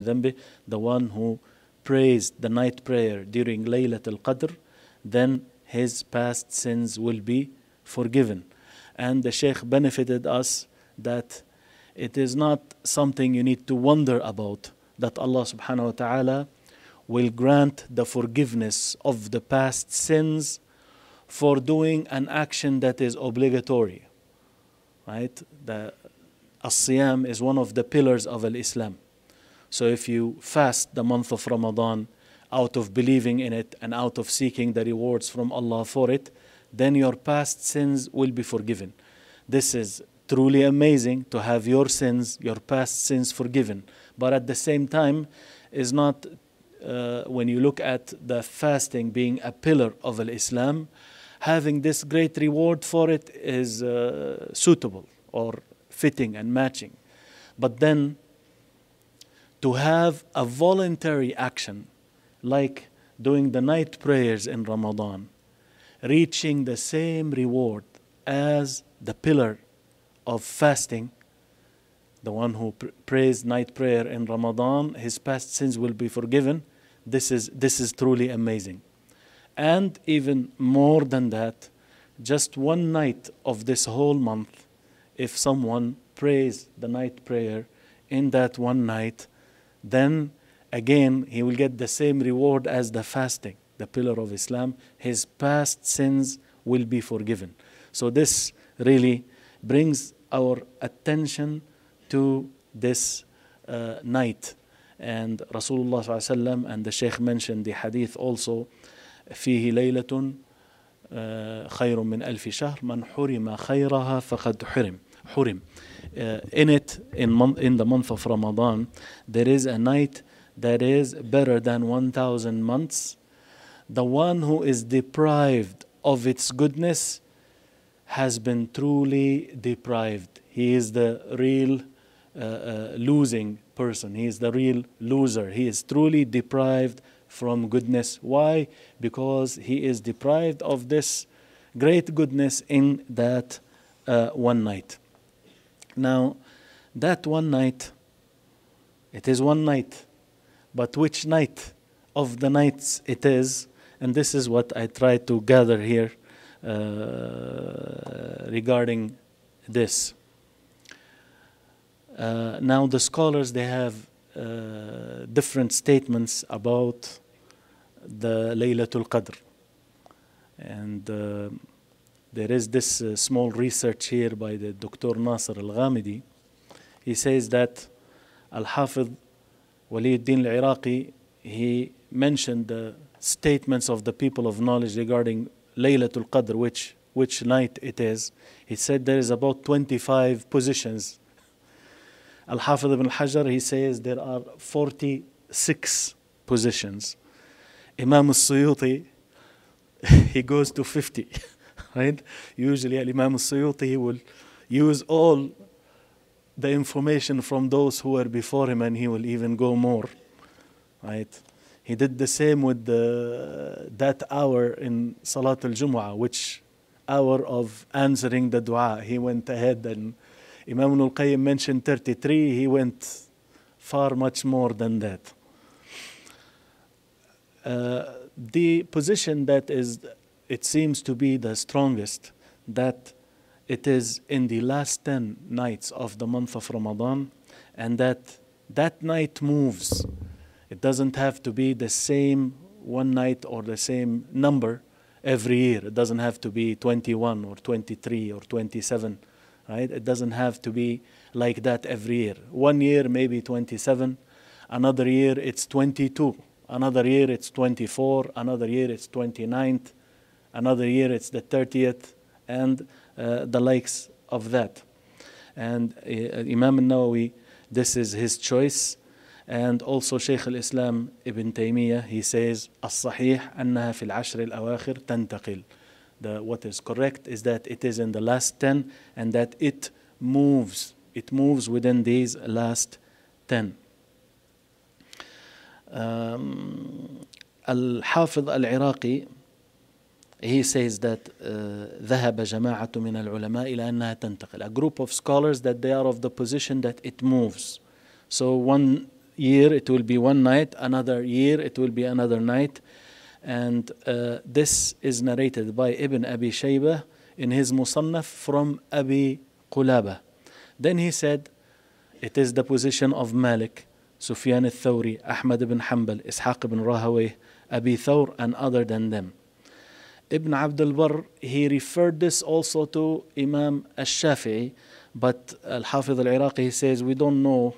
ذنبه. The one who prays the night prayer during Laylatul Qadr, then his past sins will be forgiven. And the Sheikh benefited us that it is not something you need to wonder about, that Allah subhanahu wa ta'ala will grant the forgiveness of the past sins for doing an action that is obligatory. Right? The As-Siyam is one of the pillars of Al-Islam. So if you fast the month of Ramadan out of believing in it and out of seeking the rewards from Allah for it, then your past sins will be forgiven. This is truly amazing to have your sins, your past sins forgiven. But at the same time, is not, when you look at the fasting being a pillar of Islam, having this great reward for it is suitable or fitting and matching. But then to have a voluntary action like doing the night prayers in Ramadan, reaching the same reward as the pillar of fasting, the one who prays night prayer in Ramadan, his past sins will be forgiven. This is truly amazing. And even more than that, just one night of this whole month, if someone prays the night prayer in that one night, then again he will get the same reward as the fasting, the pillar of Islam. His past sins will be forgiven. So this really brings our attention to this night. And Rasulullah ﷺ and the Sheikh mentioned the hadith also, فيه ليلة خير من ألف شهر من حرم خيرها فقد حرم. In it, in the month of Ramadan, there is a night that is better than 1,000 months. The one who is deprived of its goodness has been truly deprived. He is the real losing person. He is the real loser. He is truly deprived from goodness. Why? Because he is deprived of this great goodness in that one night. Now, that one night, it is one night, but which night of the nights it is, and this is what I try to gather here regarding this. Now the scholars, they have different statements about the Laylatul Qadr. And there is this small research here by the Dr. Nasser Al-Ghamidi. He says that Al-Hafidh Waliuddin Al-Iraqi, he mentioned the statements of the people of knowledge regarding Laylatul Qadr, which night it is. He said there is about 25 positions. Al-Hafidh ibn Hajar, he says there are 46 positions. Imam al-Suyuti, he goes to 50. Right? Usually Imam al-Suyuti, he will use all the information from those who were before him, and he will even go more. Right? He did the same with that hour in Salat al-Jumu'ah, which hour of answering the dua. He went ahead, and Imam al-Qayyim mentioned 33. He went far much more than that. The position that is, it seems to be the strongest, that it is in the last 10 nights of the month of Ramadan, and that night moves. It doesn't have to be the same one night or the same number every year. It doesn't have to be 21 or 23 or 27. Right? It doesn't have to be like that every year. One year maybe 27, another year it's 22, another year it's 24, another year it's 29th, another year it's the 30th, and the likes of that. And Imam al-Nawawi, this is his choice. And also Sheikh al-Islam Ibn Taymiyyah, he says, الصحيح أنها في العشر الأواخر تنتقل. What is correct is that it is in the last 10, and that it moves within these last 10. Al-Hafidh al-Iraqi, he says that ذهب جماعة من العلماء إلى أنها تنتقل. A group of scholars that they are of the position that it moves. So one year it will be one night, another year it will be another night. And this is narrated by Ibn Abi Shaybah in his Musannaf from Abi Qulaba. Then he said, it is the position of Malik, Sufyan al-Thawri, Ahmad ibn Hanbal, Ishaq ibn Rahawayh, Abi Thawr, and other than them. Ibn Abd al-Barr, he referred this also to Imam al-Shafi'i, but Al-Hafiz al-Iraqi says, we don't know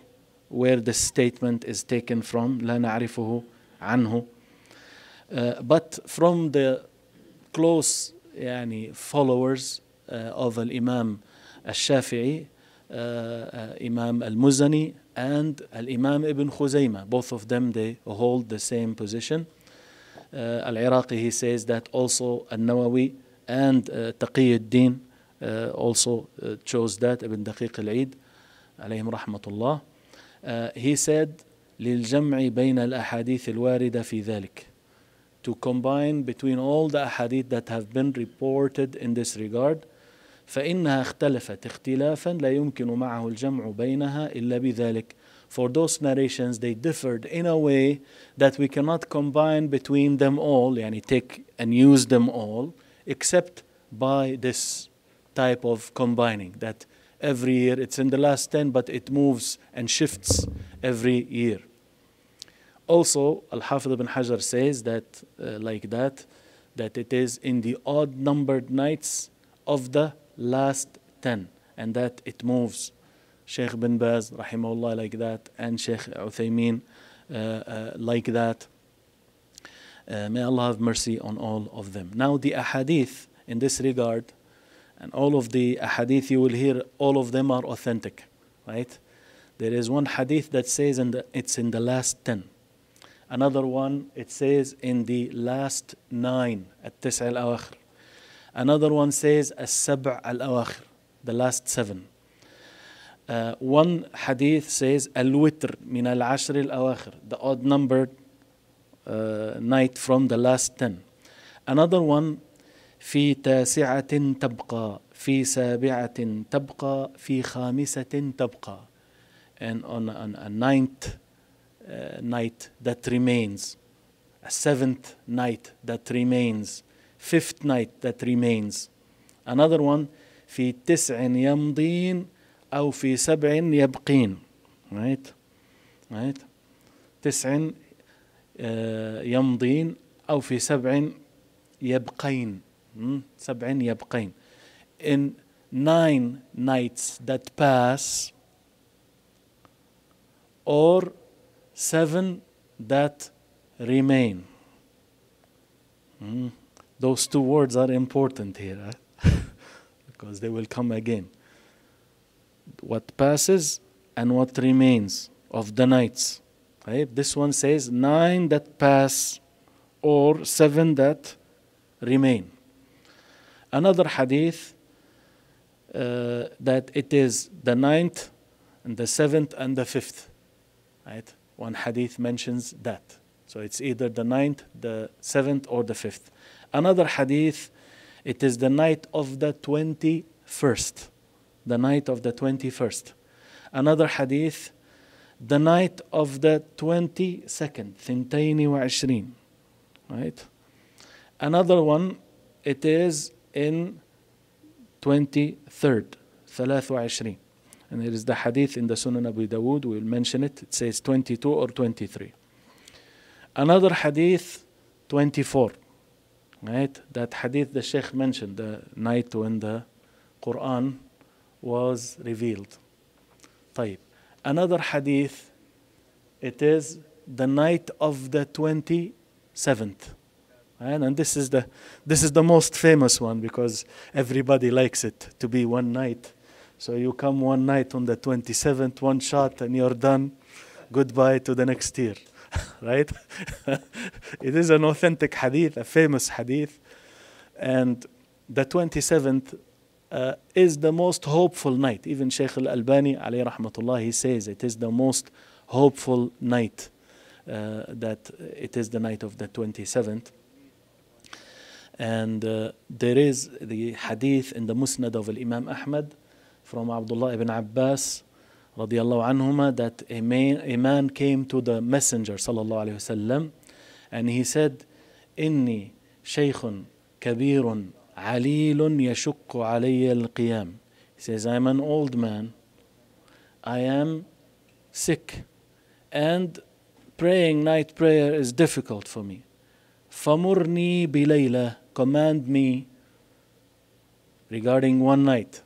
where this statement is taken from, لا نعرفه عنه. But from the close followers of Al-Imam al-Shafi'i, Imam al-Muzani and Al-Imam Ibn Khuzaymah, both of them, they hold the same position. Al-Iraqi, he says that also Al-Nawawi and Taqi al-Din also chose that, Ibn Daqiq al-Eid, alayhim rahmatullah. He said, لِلْجَمْعِ بَيْنَ الْأَحَادِيثِ الْوَارِدَةِ فِي ذَلِكَ, to combine between all the ahadith that have been reported in this regard. فإنها اختلفت اختلافا لا يمكن معه الجمع بينها إلا بذلك. For those narrations, they differed in a way that we cannot combine between them all, take and use them all, except by this type of combining, that every year it's in the last 10, but it moves and shifts every year. Also, Al-Hafidh ibn Hajar says that, that it is in the odd numbered nights of the last 10, and that it moves. Sheikh bin Baz, rahimahullah, like that, and Sheikh Uthaymeen, like that. May Allah have mercy on all of them. Now, the ahadith in this regard, and all of the ahadith you will hear, all of them are authentic, right? There is one hadith that says it's in the last 10. Another one, it says in the last 9, at-tis'a al-awakhir. Another one says as-sab' al-awakhir, the last 7. One hadith says al-witr min al-ashr al-awakhir, the odd numbered night from the last 10. Another one, في تاسعة تبقى, في سابعة تبقى, في خامسة تبقى. And on a ninth night that remains, a seventh night that remains, fifth night that remains. Another one, في تسع يمضين أو في سبع يبقين. Right? تسع يمضين أو في سبع يبقين. سبع يبقين. In 9 nights that pass, or 7 that remain. Those 2 words are important here, because they will come again. What passes and what remains of the nights. Right? This one says 9 that pass or 7 that remain. Another hadith that it is the 9th and the 7th and the 5th. Right? One hadith mentions that. So it's either the 9th, the 7th, or the 5th. Another hadith, it is the night of the 21st. The night of the 21st. Another hadith, the night of the 22nd. ثنتين وعشرين. Right? Another one, it is in 23rd. ثلاث وعشرين. And there is the hadith in the Sunan Abu Dawood, we will mention it. It says 22 or 23. Another hadith, 24. Right? That hadith the Sheikh mentioned, the night when the Quran was revealed. طيب. Another hadith, it is the night of the 27th. And this is the most famous one, because everybody likes it to be one night. So you come one night on the 27th, one shot, and you're done. Goodbye to the next year. Right? It is an authentic hadith, a famous hadith. And the 27th is the most hopeful night. Even Sheikh al-Albani, alayhi rahmatullah, he says it is the most hopeful night, that it is the night of the 27th. And there is the hadith in the Musnad of Imam Ahmad from Abdullah ibn Abbas radiallahu anhuma, that a man came to the Messenger sallallahu alayhi wasallam, and he said, "Inni shaykhun kabirun alilun yashukku alayya al-qiyam." He says, "I'm an old man. I am sick, and praying night prayer is difficult for me. Famurni bilayla, command me regarding one night.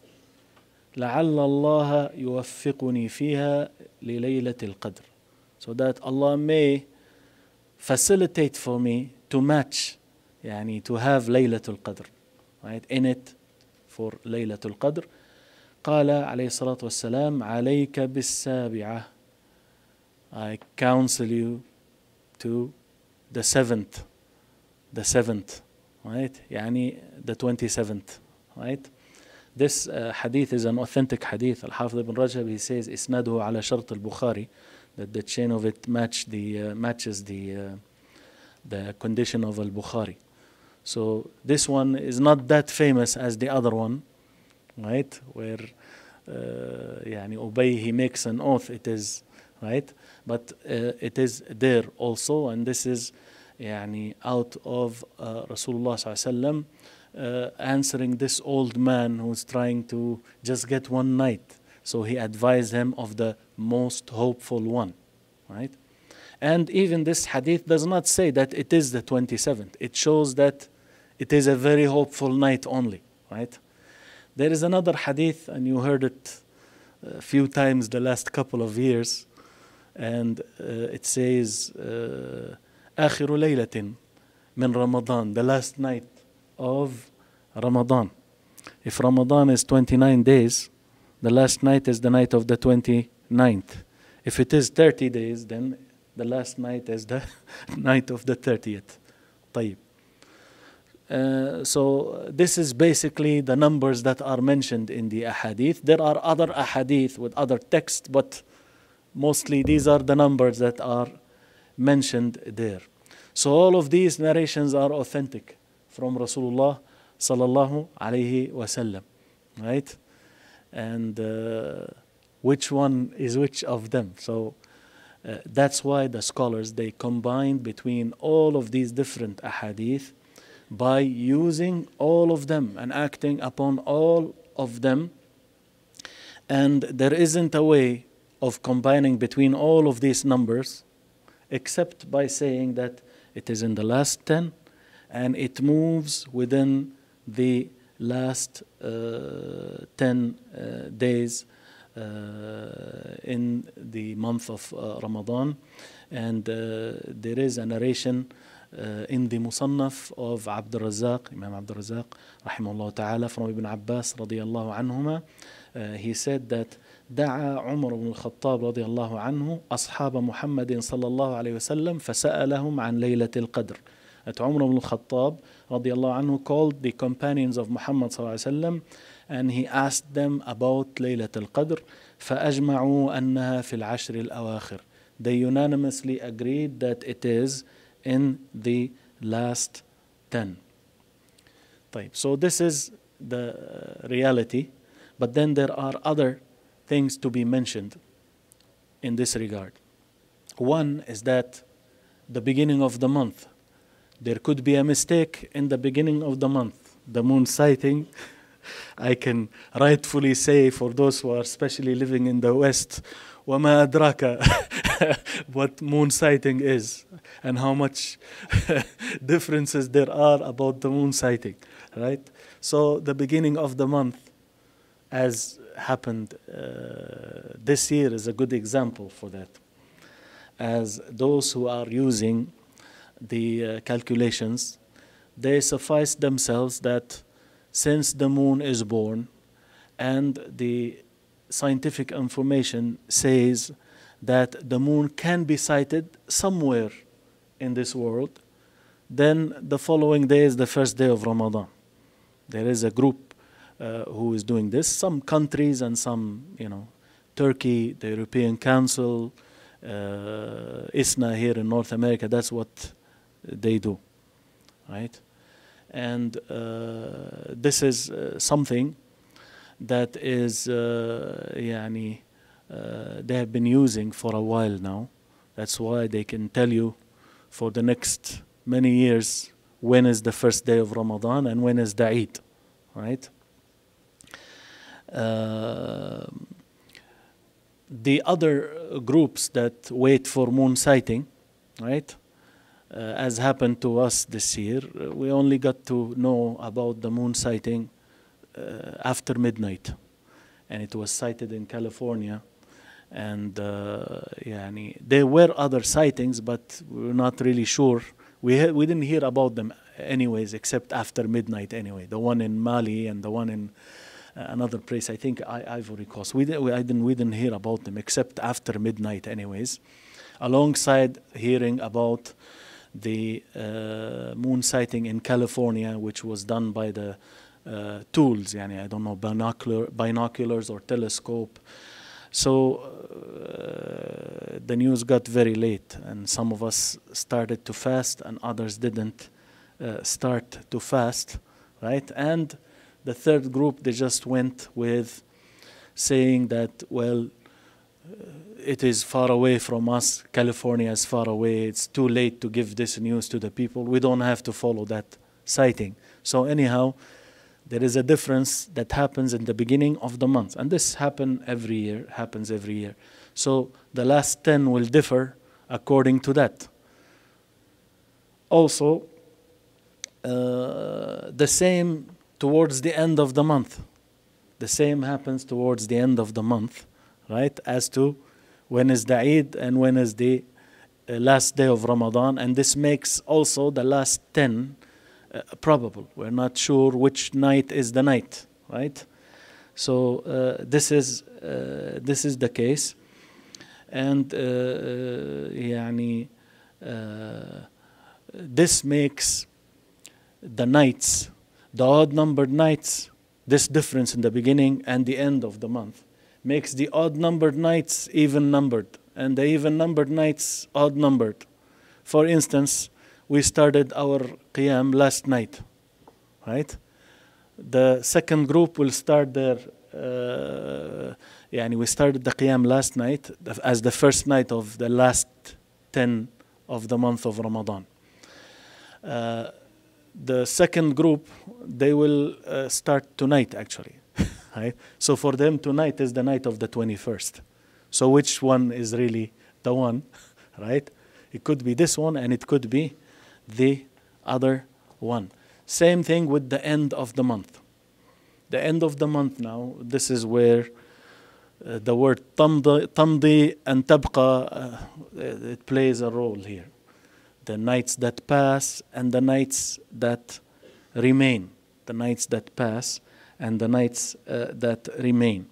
لعل الله يوفقني فيها لليلة القدر." So that Allah may facilitate for me to match, يعني to have ليلة القدر, right, in it for ليلة القدر. قال عليه الصلاة والسلام: عليك بالسابعة. I counsel you to the seventh, right, يعني the 27th, right. This hadith is an authentic hadith. Al-Hafidh ibn Rajab, he says, isnaduhu ala shart al-Bukhari, that the chain of it matches the condition of al-Bukhari. So this one is not that famous as the other one, right, where يعني Ubay, he makes an oath, it is, right, but it is there also, and this is يعني out of Rasulullah sallallahu alaihi wasallam answering this old man who's trying to just get one night. So he advised him of the most hopeful one, right? And even this hadith does not say that it is the 27th. It shows that it is a very hopeful night only, right? There is another hadith, and you heard it a few times the last couple of years, and it says آخر ليلة من رمضان, the last night of Ramadan. If Ramadan is 29 days, the last night is the night of the 29th. If it is 30 days, then the last night is the night of the 30th. طيب. So this is basically the numbers that are mentioned in the ahadith. There are other ahadith with other texts, but mostly these are the numbers that are mentioned there. So all of these narrations are authentic from Rasulullah sallallahu alayhi wasallam, right? And which one is which of them? So that's why the scholars, they combined between all of these different ahadith by using all of them and acting upon all of them. And there isn't a way of combining between all of these numbers except by saying that it is in the last 10 and it moves within the last 10 days in the month of Ramadan. And there is a narration in the Musannaf of Abdul Razzaq, Imam Abdul Razzaq, rahimahullah ta'ala, from Ibn Abbas radiyallahu anhuma. He said that دعا عمر بن الخطاب رضي الله عنه أصحاب محمد صلى الله عليه وسلم فسألهم عن ليلة القدر. That Umar ibn al-Khattab رضي الله عنه called the companions of Muhammad صلى الله عليه وسلم and he asked them about ليلة القدر فأجمعوا أنها في العشر الأواخر. They unanimously agreed that it is in the last 10. طيب. So this is the reality, but then there are other things to be mentioned in this regard. One is that the beginning of the month, there could be a mistake in the beginning of the month. The moon sighting, I can rightfully say for those who are especially living in the West, وَمَا أَدْرَاكَ what moon sighting is and how much differences there are about the moon sighting, right? So the beginning of the month, as happened this year, is a good example for that. As those who are using the calculations, they suffice themselves that since the moon is born and the scientific information says that the moon can be sighted somewhere in this world, then the following day is the first day of Ramadan. There is a group who is doing this. Some countries and some, Turkey, the European Council, ISNA here in North America, that's what they do, right? And this is something that is they have been using for a while now. That's why they can tell you for the next many years when is the first day of Ramadan and when is the Eid, right? The other groups that wait for moon sighting, right? As happened to us this year, we only got to know about the moon sighting after midnight, and it was sighted in California. And there were other sightings, but we're not really sure. We didn't hear about them anyways, except after midnight anyway. The one in Mali and the one in another place, I think Ivory Coast. We didn't hear about them except after midnight anyways, alongside hearing about the moon sighting in California, which was done by the tools, I don't know, binoculars or telescope. So the news got very late, and some of us started to fast and others didn't start to fast, right? And the third group, they just went with saying that, well, it is far away from us. California is far away. It's too late to give this news to the people. We don't have to follow that sighting. So anyhow, there is a difference that happens in the beginning of the month. And this happens every year. So the last 10 will differ according to that. Also, the same towards the end of the month. The same happens towards the end of the month, right? As to when is the Eid and when is the last day of Ramadan. And this makes also the last 10 probable. We're not sure which night is the night, right? So this is the case, and this makes the nights, the odd-numbered nights, this difference in the beginning and the end of the month makes the odd-numbered nights even-numbered, and the even-numbered nights odd-numbered. For instance, we started our qiyam last night, right? The second group will start their, we started the qiyam last night as the first night of the last 10 of the month of Ramadan. The second group, they will start tonight actually, right? So for them, tonight is the night of the 21st. So which one is really the one, right? It could be this one and it could be the other one. Same thing with the end of the month. The end of the month now, this is where the word tamdi and tabqa, it plays a role here. The nights that pass and the nights that remain. The nights that pass and the nights that remain.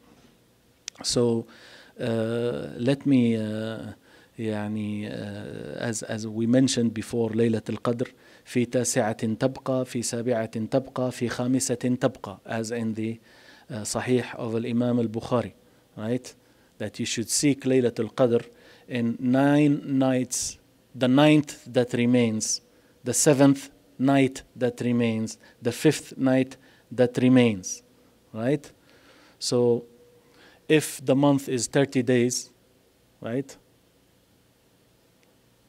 So let me as we mentioned before, ليلة القدر في تاسعة تبقى في سابعة تبقى في خامسة تبقى, as in the Sahih of Imam al-Bukhari, right? That you should seek ليلة القدر in 9 nights, the 9th that remains, the 7th night that remains, the 5th night that remains, right? So if the month is 30 days, right,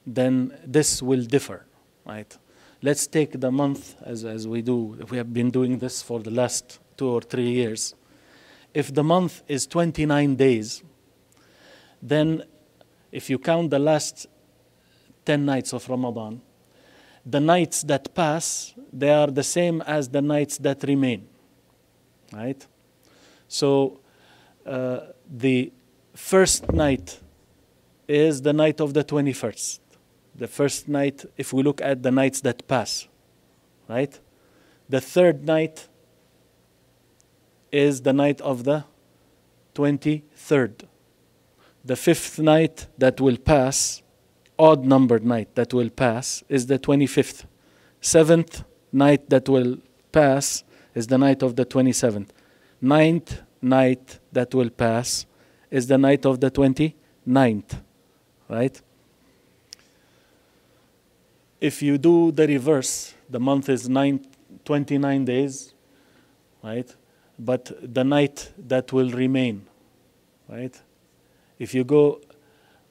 then this will differ, right? Let's take the month as we do. We have been doing this for the last 2 or 3 years. If the month is 29 days, then if you count the last 10 nights of Ramadan, the nights that pass, they are the same as the nights that remain, right? So the first night is the night of the 21st. The first night, if we look at the nights that pass, right? The third night is the night of the 23rd. The fifth night that will pass, odd-numbered night that will pass, is the 25th. Seventh night that will pass is the night of the 27th. Ninth night that will pass is the night of the 29th, right? If you do the reverse, the month is 29 days, right? But the night that will remain, right, if you go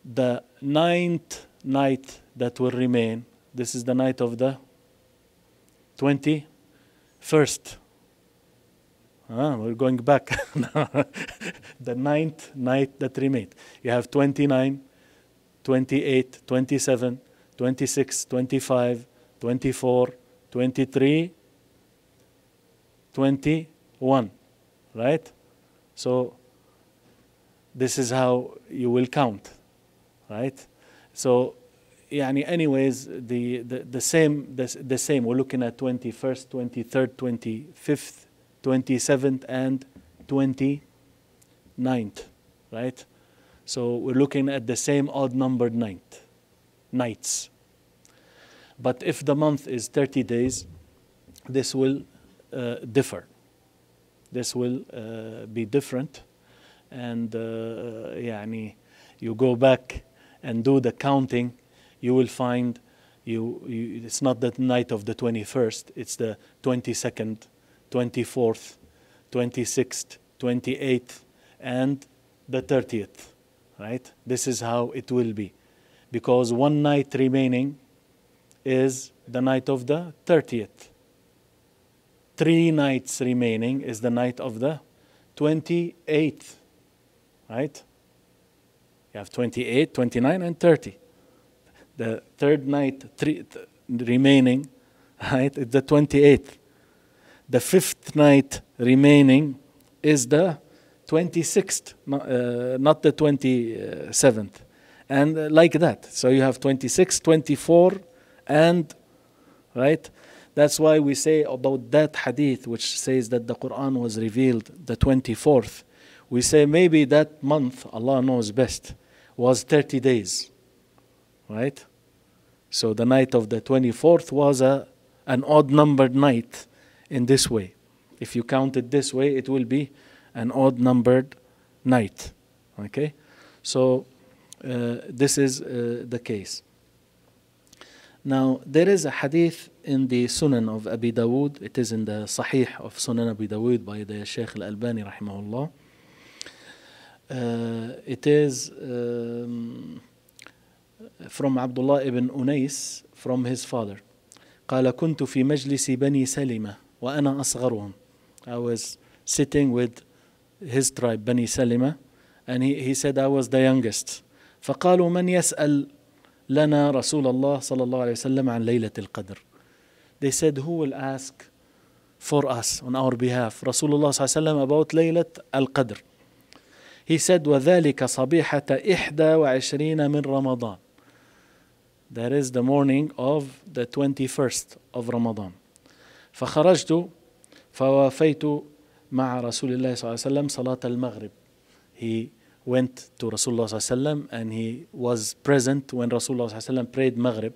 the 9th night that will remain, this is the night of the 21st. We're going back. The 9th night that remained. You have 29, 28, 27, 26, 25, 24, 23, 21, right? So this is how you will count, right? So anyways, the same. We're looking at 21st, 23rd, 25th, 27th, and 29th, right? So we're looking at the same odd numbered nights. But if the month is 30 days, this will differ. This will be different. And you go back and do the counting, you will find it's not the night of the 21st, it's the 22nd, 24th, 26th, 28th, and the 30th, right? This is how it will be. Because one night remaining is the night of the 30th. 3 nights remaining is the night of the 28th, right? You have 28, 29, and 30. The third night remaining, right, is the 28th. The 5th night remaining is the 26th, not the 27th. And like that. So you have 26, 24, and, right? That's why we say about that hadith, which says that the Quran was revealed the 24th. We say maybe that month, Allah knows best, was 30 days, right? So the night of the 24th was an odd-numbered night in this way. If you count it this way, it will be an odd-numbered night, okay? So this is the case. Now, there is a hadith in the Sunan of Abi Dawood. It is in the Sahih of Sunan Abi Dawood by the Sheikh Al-Albani rahimahullah. It is from Abdullah ibn Unais from his father. قال كنت في مجلس بني سلمة وأنا أصغرهم. I was sitting with his tribe, Bani Salima, and he said I was the youngest. فقالوا من يسأل لنا رسول الله صلى الله عليه وسلم عن ليلة القدر. They said, who will ask for us on our behalf Rasulullah صلى الله عليه وسلم about ليلة القدر? He said, وذلك صبيحة 21 من رمضان. That is the morning of the 21st of Ramadan. فخرجت فوافيت مع رسول الله صلى الله عليه وسلم صلاة المغرب. He went to Rasulullah صلى الله عليه وسلم and he was present when Rasulullah صلى الله عليه وسلم prayed Maghrib.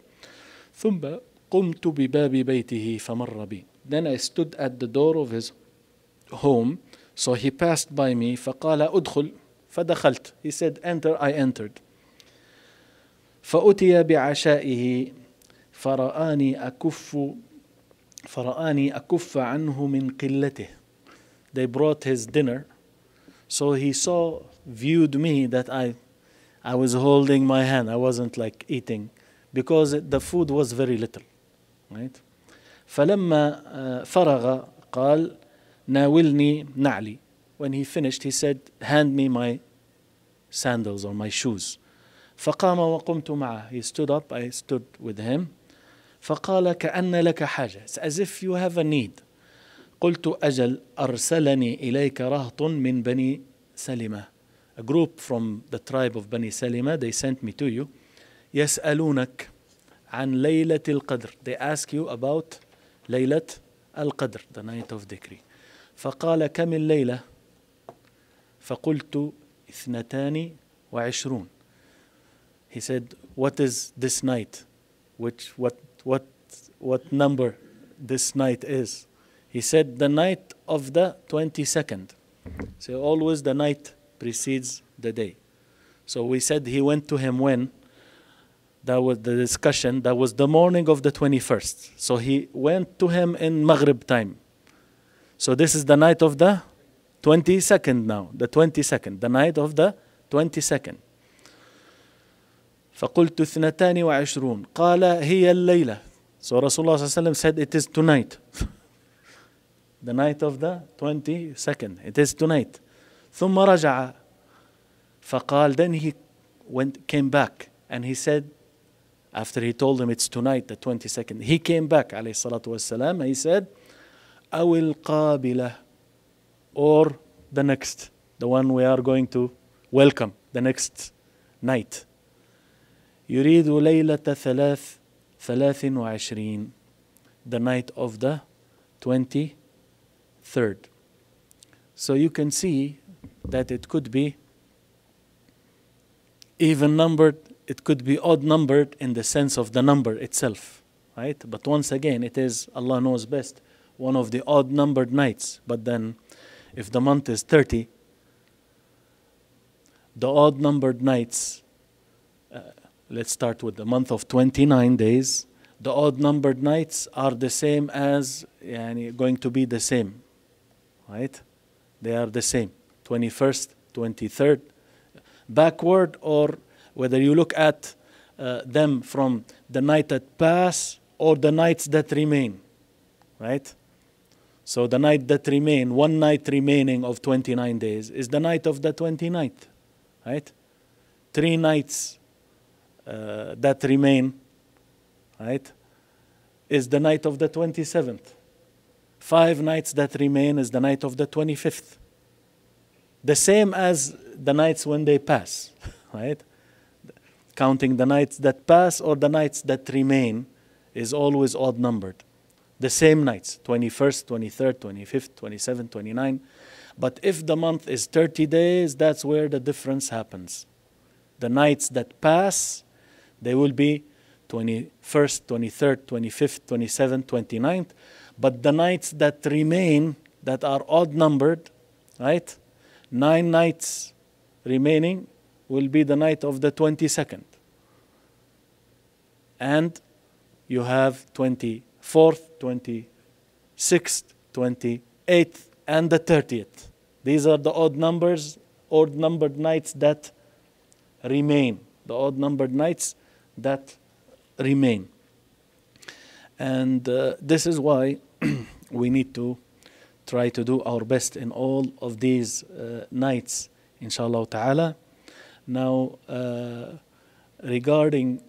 ثم قمت بباب بيته فمر بي. Then I stood at the door of his home, so he passed by me. فقال أدخل فدخلت. He said, enter, I entered. فأتي بعشائه فرآني أكف عنه من قلته. They brought his dinner, so he viewed me that I was holding my hand. I wasn't like eating because the food was very little, right? فلما فرغ قال ناولني نعلي. When he finished, he said, hand me my sandals or my shoes. فقام وقمت معه. He stood up, I stood with him. فقال كأن لك حاجة. It's as if you have a need. قلت أجل أرسلني إليك رهط من بني سلمة. A group from the tribe of Bani Salima, they sent me to you. يسألونك عن ليلة القدر. They ask you about ليلة القدر, the night of decree. فقال كم الليلة؟ فقلت 22. He said, what is this night? What number this night is? He said, the night of the 22nd. So always the night precedes the day. So we said he went to him when? That was the discussion. That was the morning of the 21st. So he went to him in Maghrib time. So this is the night of the 22nd now. The 22nd. The night of the 22nd. فقلت 22 قال هي الليلة. So Rasulullah ﷺ said it is tonight. The night of the 22nd. It is tonight. ثم رجع. فقال, then he came back and he said, after he told him it's tonight, the 22nd, he came back عليه الصلاة والسلام and he said, أو القابلة, or the next, the one we are going to welcome, the next night. يريد ليلة 23, the night of the 23rd. So you can see that it could be even numbered, it could be odd numbered in the sense of the number itself, right? But once again, it is, Allah knows best, one of the odd numbered nights. But then if the month is 30, the odd numbered nights, let's start with the month of 29 days. The odd numbered nights are the same as, going to be the same, right? They are the same, 21st, 23rd, backward, or whether you look at them from the night that pass or the nights that remain, right? So the night that remain, one night remaining of 29 days is the night of the 29th, right? 3 nights that remain, right, is the night of the 27th. 5 nights that remain is the night of the 25th. The same as the nights when they pass, right? Counting the nights that pass or the nights that remain is always odd numbered. The same nights, 21st, 23rd, 25th, 27th, 29th. But if the month is 30 days, that's where the difference happens. The nights that pass, they will be 21st, 23rd, 25th, 27th, 29th. But the nights that remain, that are odd numbered, right? 9 nights remaining will be the night of the 22nd. And you have 24th, 26th, 28th, and the 30th. These are the odd numbered nights that remain. The odd numbered nights that remain. And this is why we need to try to do our best in all of these nights, inshallah ta'ala. Now, regarding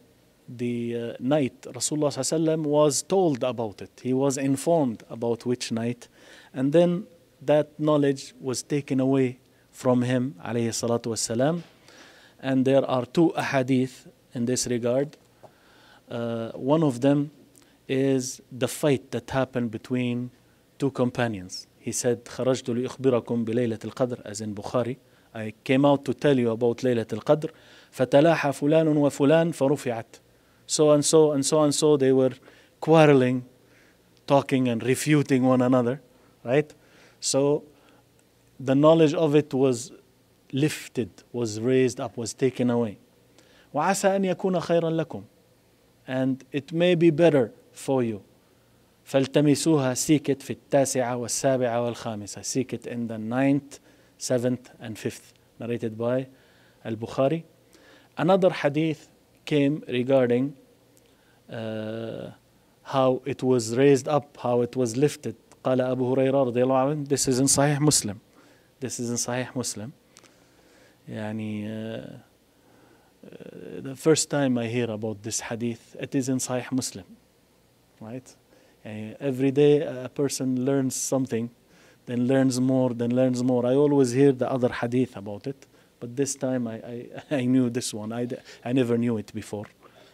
the night, Rasulullah ﷺ was told about it. He was informed about which night. And then that knowledge was taken away from him, alayhi salatu wassalam. And there are 2 ahadith in this regard. One of them is the fight that happened between 2 companions. He said, خرجت لأخبركم بليلة القدر, as in Bukhari. I came out to tell you about ليلة القدر. فتلاحى فلان وفلان فرفعت. So and so and so and so, they were quarreling, talking and refuting one another, right? So the knowledge of it was lifted, was raised up, was taken away. وعسى أن يكون خيرا لكم. And it may be better for you. فالتمسوها, seek it في 9 و7 و5. Seek it in the 9th, 7th and 5th. Narrated by Al-Bukhari. Another hadith came regarding how it was raised up, how it was lifted. قال أبو هريرة رضي الله عنه. This is in Sahih Muslim. This is in Sahih Muslim. The first time I hear about this hadith, it is in Sahih Muslim, right? Every day a person learns something, then learns more, then learns more. I always hear the other hadith about it, but this time I knew this one. I never knew it before,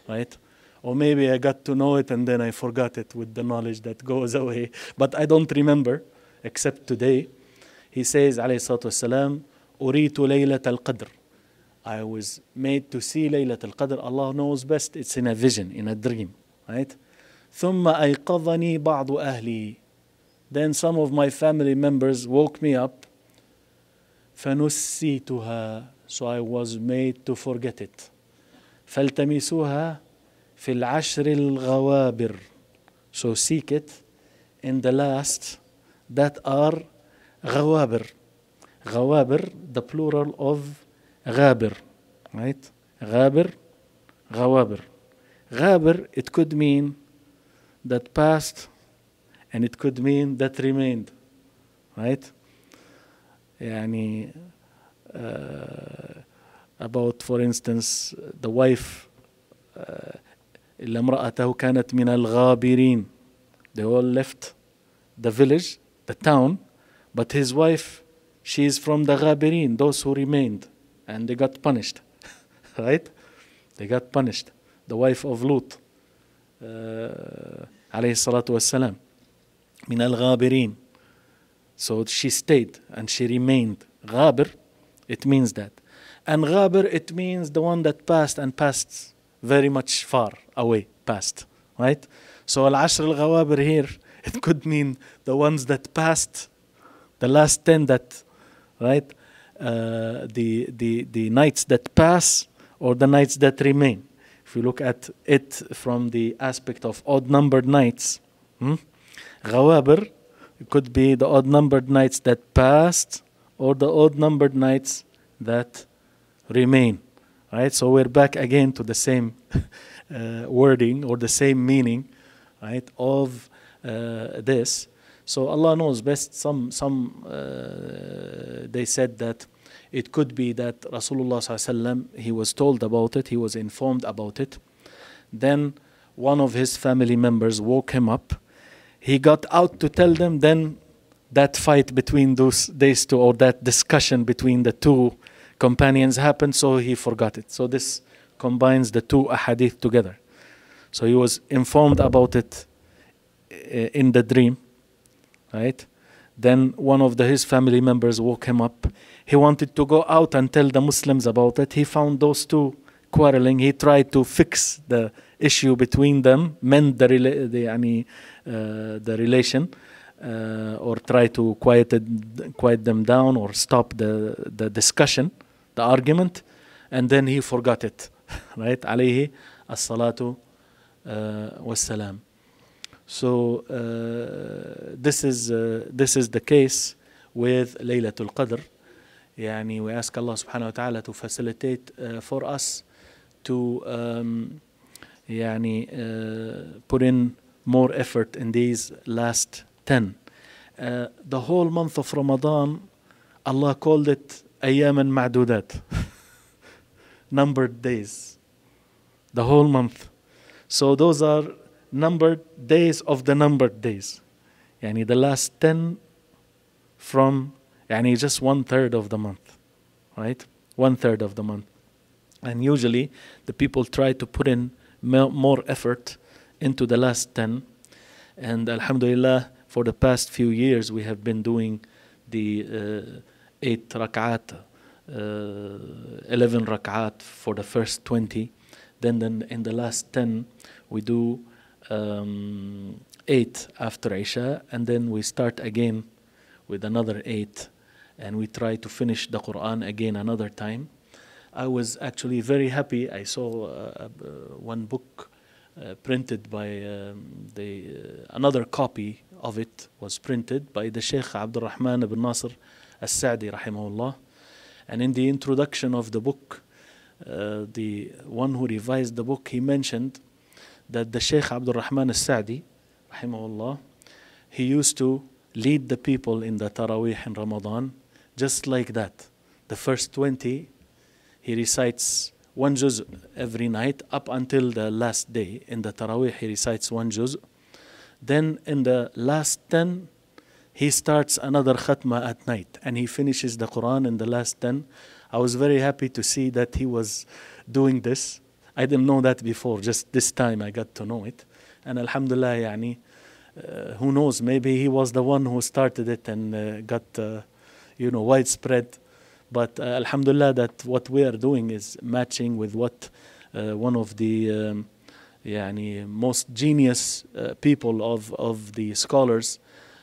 right? Or maybe I got to know it and then I forgot it with the knowledge that goes away. But I don't remember, except today. He says, alayhi salatu wasalam, أُرِيتُ لَيْلَةَ الْقَدْرِ. I was made to see Laylat al-Qadr. Allah knows best. It's in a vision, in a dream, right? ثُمَّ أَيْقَظَنِي بَعْضُ أَهْلِي. Then some of my family members woke me up. فَنُسِّيتُهَا. So I was made to forget it. فَالْتَمِسُوهَا فِي الْعَشْرِ الْغَوَابِرِ. So seek it in the last that are غوابر. غوابر, the plural of غابر, right? غابر, غوابر. غابر, it could mean that passed and it could mean that remained, right? يعني about, for instance, the wife اللي امرأته كانت من الغابرين. They all left the village, the town, but his wife, she is from the غابرين, those who remained, and they got punished, right? They got punished. The wife of Lut, عليه الصلاة والسلام, من الغابرين. So she stayed and she remained. غابر, it means that. And غابر, it means the one that passed and passed very much far away, passed, right? So العشر الغوابر here, it could mean the ones that passed, the last 10 that, right? The nights that pass or the nights that remain. If you look at it from the aspect of odd-numbered nights, غوابر, it could be the odd-numbered nights that passed or the odd-numbered nights that remain, right? So we're back again to the same wording or the same meaning, right, of this. So Allah knows best. Some they said that it could be that Rasulullah ﷺ, he was told about it, he was informed about it. Then one of his family members woke him up. He got out to tell them, then that fight between these two, or that discussion between the two companions happened, so he forgot it. So this combines the two ahadith together. So he was informed about it in the dream, right? Then one of his family members woke him up. He wanted to go out and tell the Muslims about it. He found those two quarreling. He tried to fix the issue between them, mend the relation, or try to quiet them down or stop the discussion, the argument, and then he forgot it, right? عليه الصلاة والسلام. So this is the case with Laylatul Qadr. يعني we ask Allah subhanahu wa ta'ala to facilitate for us to put in more effort in these last 10. The whole month of Ramadan, Allah called it أياما معدودات, numbered days, the whole month. So those are numbered days of the numbered days. يعني the last 10 from just 1/3 of the month, right? 1/3 of the month. And usually the people try to put in more effort into the last 10. And alhamdulillah, for the past few years we have been doing the 8 rak'at, 11 rak'at for the first 20. Then in the last 10 we do 8 after Isha, and then we start again with another 8, and we try to finish the Quran again another time. I was actually very happy. I saw one book printed by another copy of it was printed by the Sheikh Abdul Rahman ibn Nasr al-Sa'di rahimahullah. And in the introduction of the book, the one who revised the book, he mentioned that the Sheikh Abdul Rahman al-Sa'di rahimahullah, he used to lead the people in the Taraweeh in Ramadan just like that. The first 20, he recites one juz every night up until the last day. In the Taraweeh, he recites one juz. Then in the last 10, he starts another khatma at night, and he finishes the Quran in the last 10. I was very happy to see that he was doing this. I didn't know that before. Just this time I got to know it. And alhamdulillah, who knows, maybe he was the one who started it and got widespread. But alhamdulillah, that what we are doing is matching with what one of the most genius people of the scholars,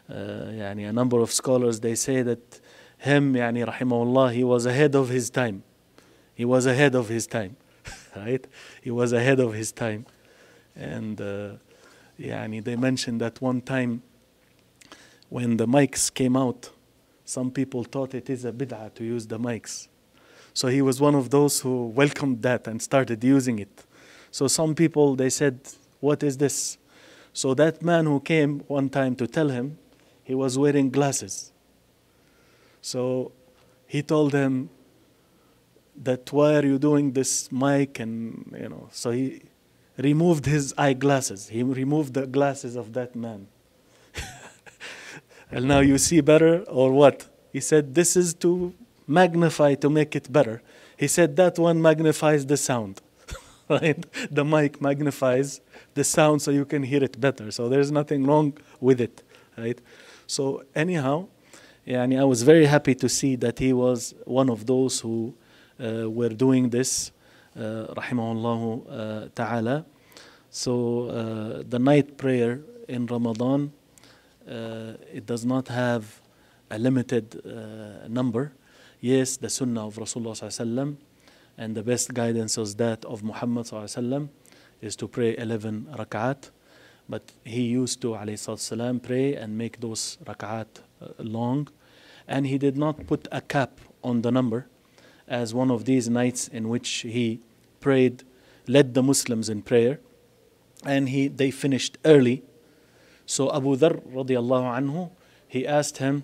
a number of scholars, they say that him, rahimahullah, he was ahead of his time. He was ahead of his time, right? He was ahead of his time. And they mentioned that one time when the mics came out, some people thought it is a bid'ah to use the mics. So he was one of those who welcomed that and started using it. So some people, they said, what is this? So that man who came one time to tell him, he was wearing glasses. So he told him that, why are you doing this mic? And, so he removed his eyeglasses. He removed the glasses of that man. And now you see better or what? He said, this is to magnify, to make it better. He said that one magnifies the sound. Right? The mic magnifies the sound so you can hear it better. So there's nothing wrong with it. Right? So anyhow, I was very happy to see that he was one of those who were doing this, rahimahullah ta'ala. So the night prayer in Ramadan, it does not have a limited number. Yes, the sunnah of Rasulullah sallallahu alaihi wasallam and the best guidance is that of Muhammad sallallahu alaihi wasallam is to pray 11 rak'at. But he used to alayhi salatu pray and make those rak'at long. And he did not put a cap on the number, as one of these nights in which he prayed, led the Muslims in prayer, and they finished early. So Abu Dharr radiallahu anhu, he asked him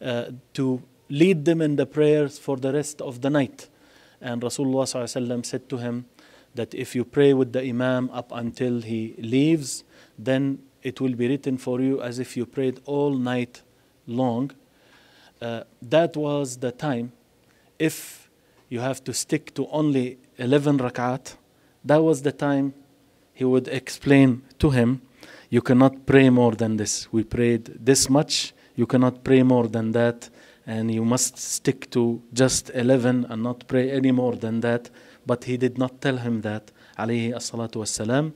to lead them in the prayers for the rest of the night. And Rasulullah sallallahu alaihi wasallam said to him that if you pray with the Imam up until he leaves, then it will be written for you as if you prayed all night long. That was the time. If you have to stick to only 11 rak'at, that was the time he would explain to him, you cannot pray more than this. We prayed this much, you cannot pray more than that, and you must stick to just 11 and not pray any more than that. But he did not tell him that, alayhi as-salatu was-salam.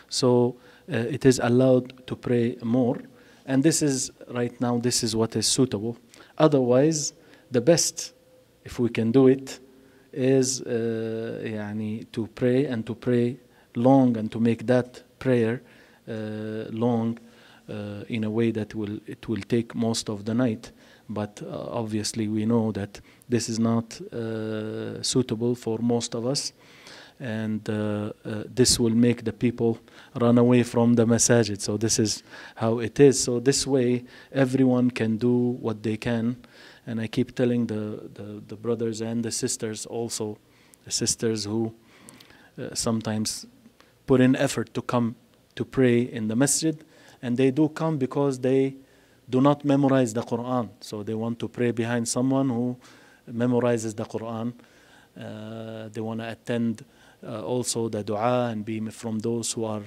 So it is allowed to pray more. And this is, right now, this is what is suitable. Otherwise, the best, if we can do it, is to pray and to pray long and to make that prayer long in a way that it will take most of the night. But obviously we know that this is not suitable for most of us, and this will make the people run away from the masajid. So this is how it is. So this way everyone can do what they can. And I keep telling the brothers and the sisters also, the sisters who sometimes put in effort to come to pray in the masjid, and they do come because they do not memorize the Quran. So they want to pray behind someone who memorizes the Quran. They want to attend also the dua and be from those who are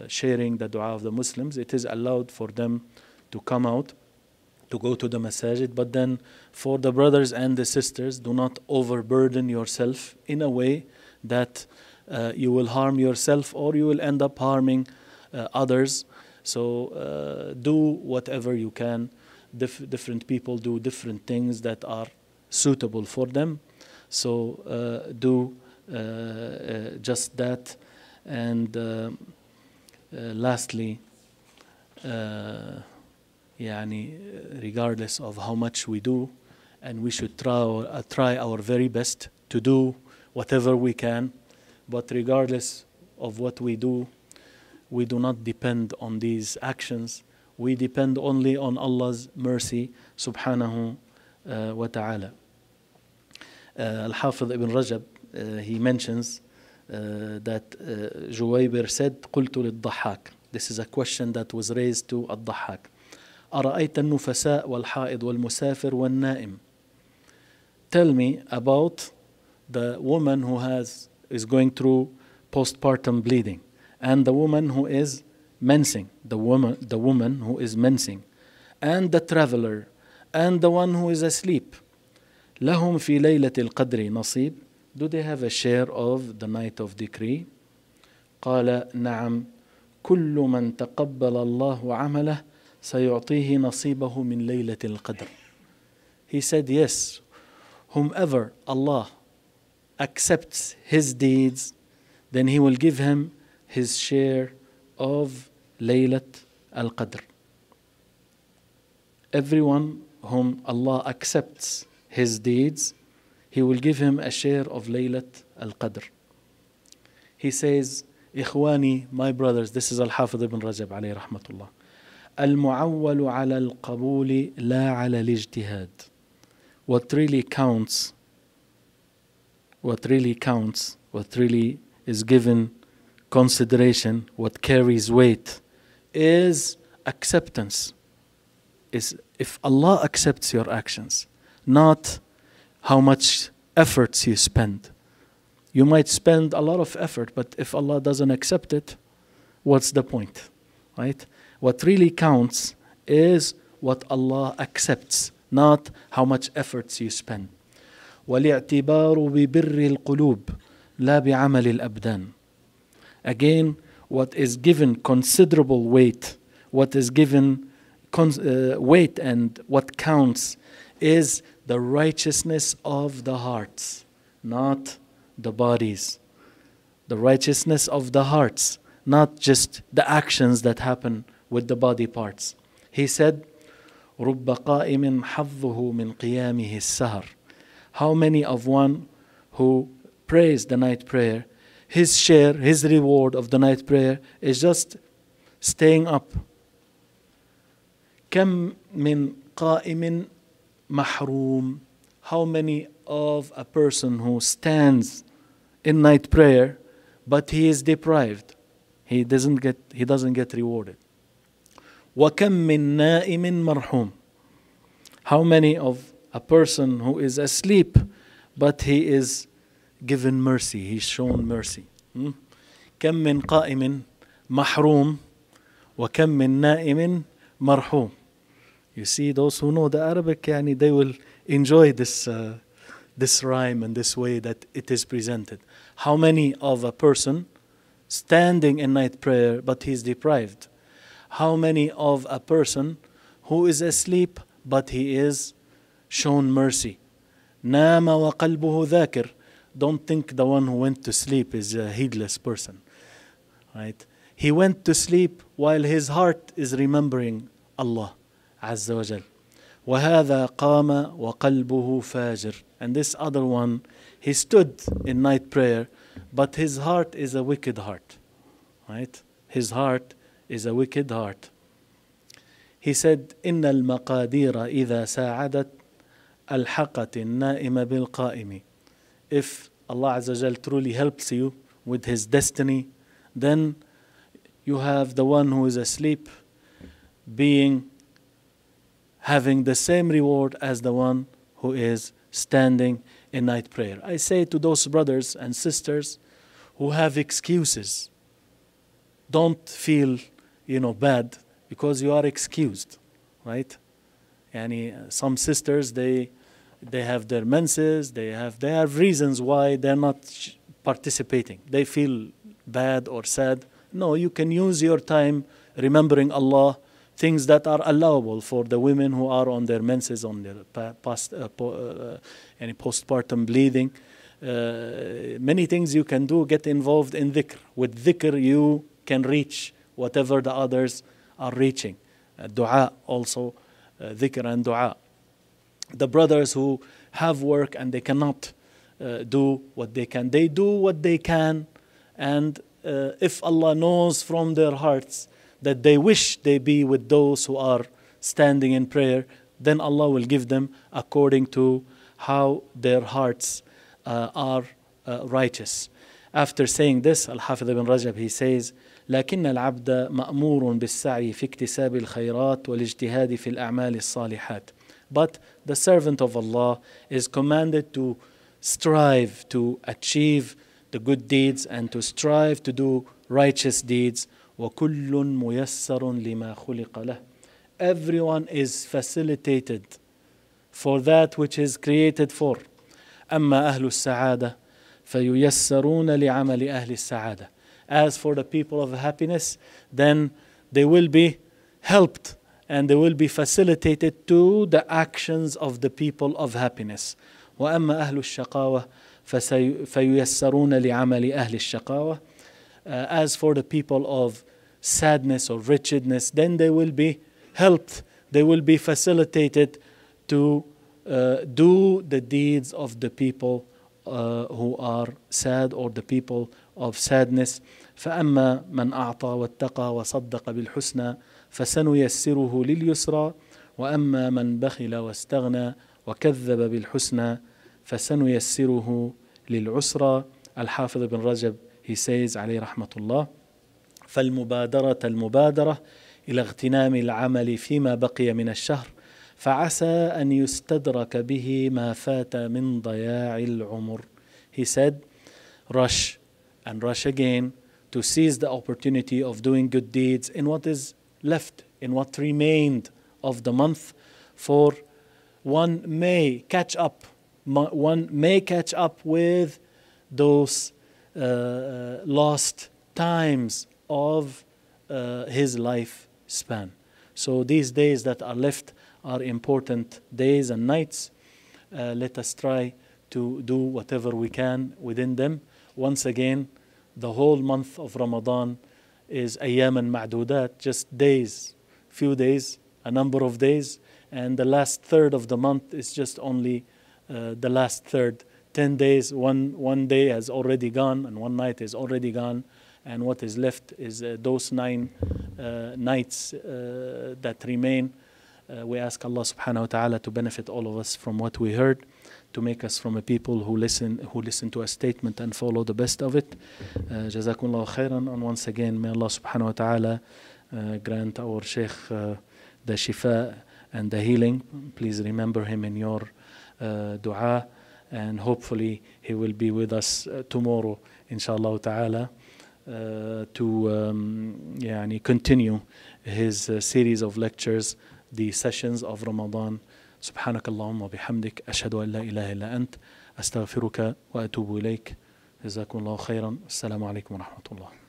sharing the dua of the Muslims. It is allowed for them to come out, to go to the masajid. But then for the brothers and the sisters, do not overburden yourself in a way that you will harm yourself or you will end up harming others. So do whatever you can. Different people do different things that are suitable for them. So do just that. And lastly, regardless of how much we do, and we should try our very best to do whatever we can, but regardless of what we do not depend on these actions. We depend only on Allah's mercy subhanahu wa ta'ala. Al-Hafidh ibn Rajab, he mentions that Juwaybir said, قلت للضحاك. This is a question that was raised to الضحاك. أرأيت النفساء والحائض والمسافر والنائم. Tell me about the woman who is going through postpartum bleeding, and the woman who is mensing, the woman who is mensing, and the traveler, and the one who is asleep. لهم في ليلة القدر نصيب. Do they have a share of the night of decree? قال نعم كل من تقبل الله عمله سيعطيه نصيبه من ليلة القدر. He said, yes, whomever Allah accepts his deeds, then he will give him his share of Laylat al-Qadr. Everyone whom Allah accepts his deeds, He will give him a share of Laylat al-Qadr. He says, إخواني, my brothers, this is Al-Hafidh ibn Rajab alayhi rahmatullah. المعول على القبول لا على الاجتهاد. What really counts, what really is given consideration, what carries weight, is acceptance. Is if Allah accepts your actions, not how much efforts you spend. You might spend a lot of effort, but if Allah doesn't accept it, what's the point? Right? What really counts is what Allah accepts, not how much efforts you spend. والاعتبار ببر القلوب لا بعمل الأبدان. Again, what is given considerable weight, what is given weight and what counts is the righteousness of the hearts, not the bodies. The righteousness of the hearts, not just the actions that happen with the body parts. He said, رُبَّ قَائِمٍ حَظُّهُ مِنْ قِيَامِهِ السَّهَرِ. How many of one who prays the night prayer, his share, his reward of the night prayer is just staying up. كم من قائم محروم. How many of a person who stands in night prayer, but he is deprived. He doesn't get rewarded. وكم من نائم مرحوم. How many of a person who is asleep, but he is given mercy, he's shown mercy. كم من قائم محروم وكم من نائم مرحوم. You see, those who know the Arabic, they will enjoy this rhyme and this way that it is presented. How many of a person standing in night prayer, but he is deprived? How many of a person who is asleep, but he is shown mercy? نام وقلبه ذاكر. Don't think the one who went to sleep is a heedless person. Right? He went to sleep while his heart is remembering Allah Azza wa Jal. وهذا قام وقلبه فاجر. And this other one, he stood in night prayer, but his heart is a wicked heart. Right? His heart is a wicked heart. He said, إن المقادير إذا ساعدت الحقت النائم بالقائم. If Allah Azza wa Jal truly helps you with His destiny, then you have the one who is asleep having the same reward as the one who is standing in night prayer. I say to those brothers and sisters who have excuses, don't feel bad because you are excused, right? Some sisters, they have their menses, they have reasons why they're not participating. They feel bad or sad. No, you can use your time remembering Allah, things that are allowable for the women who are on their menses, on their postpartum bleeding. Many things you can do, get involved in dhikr. With dhikr, you can reach whatever the others are reaching. Dua also, dhikr and dua. The brothers who have work and they cannot do what they can, they do what they can. And if Allah knows from their hearts that they wish they be with those who are standing in prayer, then Allah will give them according to how their hearts are righteous. After saying this, Al-Hafidh ibn Rajab, he says, لكن العبد مأمور بالسعي في اكتساب الخيرات والاجتهاد في الأعمال الصالحات. But the servant of Allah is commanded to strive to achieve the good deeds and to strive to do righteous deeds. وَكُلٌّ مُيَسَّرٌ لِمَا خُلِقَ لَهُ. Everyone is facilitated for that which is created for. أما أهل السعادة فييسرون لعمل أهل السعادة. As for the people of happiness, then they will be helped and they will be facilitated to the actions of the people of happiness. وأما أهل الشقاوة فييسرون لعمل أهل الشقاوة. As for the people of sadness or wretchedness, then they will be helped, they will be facilitated to do the deeds of the people who are sad, or the people of sadness. فأما من أعطى واتقى وصدق بالحسنى فسنيسره لليسرى وأما من بخل واستغنى وكذب بالحسنى فسنيسره للعسرى. الحافظ بن رجب, he says عليه رحمة الله: المبادرة إلى اغتنام العمل فيما بقي من الشهر فعسى أن يستدرك به ما فات من ضياع العمر. He said, rush and rush again to seize the opportunity of doing good deeds in what is left, in what remained of the month, for one may catch up with those lost times of his life span. So these days that are left are important days and nights. Let us try to do whatever we can within them. Once again, the whole month of Ramadan is ayyaman ma'dudat, just days, few days, a number of days, and the last third of the month is just only the last third. 10 days, one day has already gone, and one night is already gone, and what is left is those 9 nights that remain. We ask Allah subhanahu wa ta'ala to benefit all of us from what we heard, to make us from a people who listen to a statement and follow the best of it. Jazakumullahu khairan. And once again, may Allah subhanahu wa ta'ala grant our Sheikh the shifa and the healing. Please remember him in your dua, and hopefully he will be with us tomorrow inshallah ta'ala to continue his series of lectures, the sessions of Ramadan. سبحانك اللهم وبحمدك أشهد أن لا إله إلا أنت أستغفرك وأتوب إليك. جزاكم الله خيرا. السلام عليكم ورحمة الله.